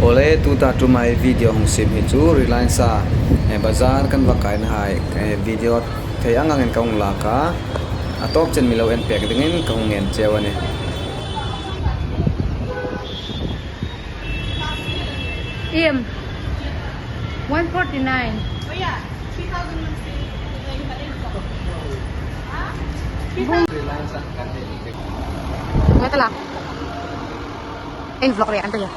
Ole tu ta tu mai video hong sim hi chu Reliance a bazar kan wakai na hai video thei angang en kaung la ka atop chen milo en pek dingin kaung en chewane Im 149. Oh yeah, 3,000 Reliance kan Nga tala. Vlog rin anto ya.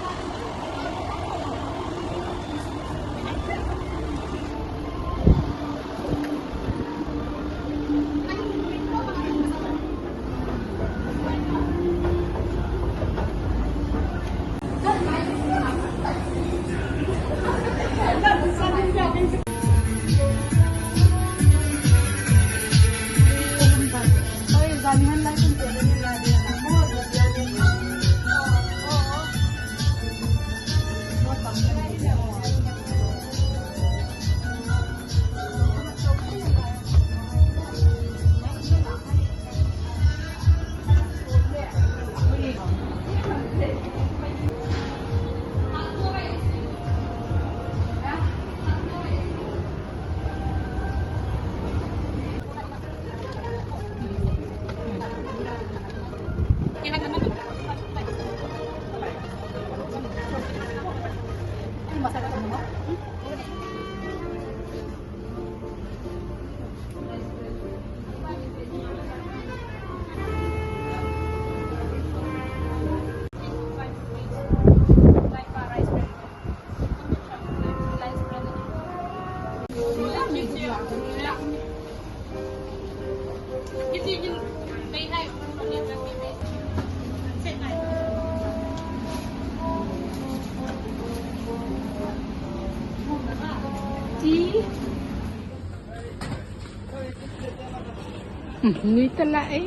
Nguy tala eh.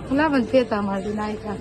Wala man siya tama dinay ka.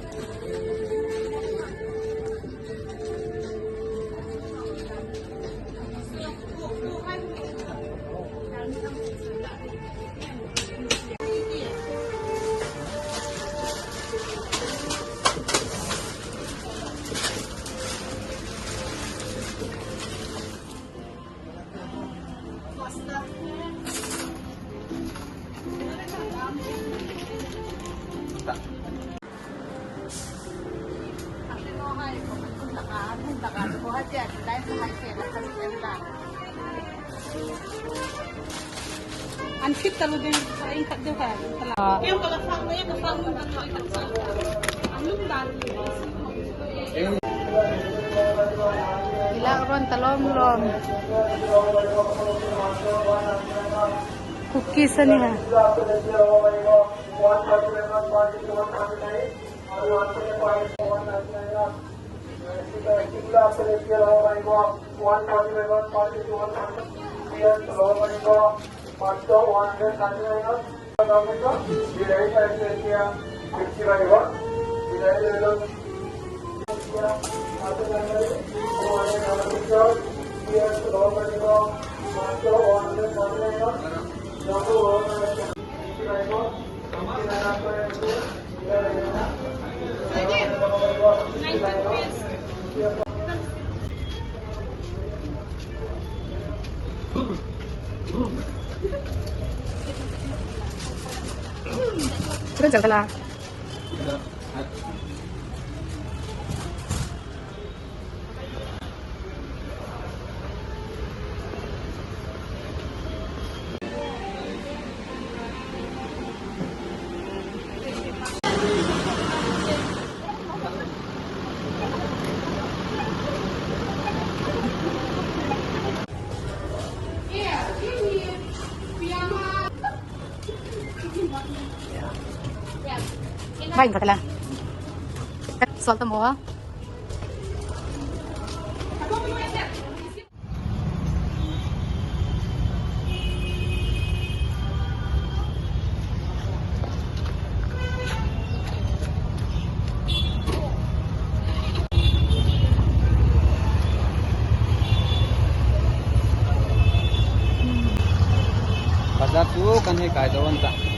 Ang cute talo din sa aing kadyo ka. Yung pagkasang mo yan, kasang mo na anong dalo? Ilaron talong-long. Cookies niya. Terus jangan kalah. Kain ka lang. Solta mo ha. Bazar tu kan hai kai dawan ta.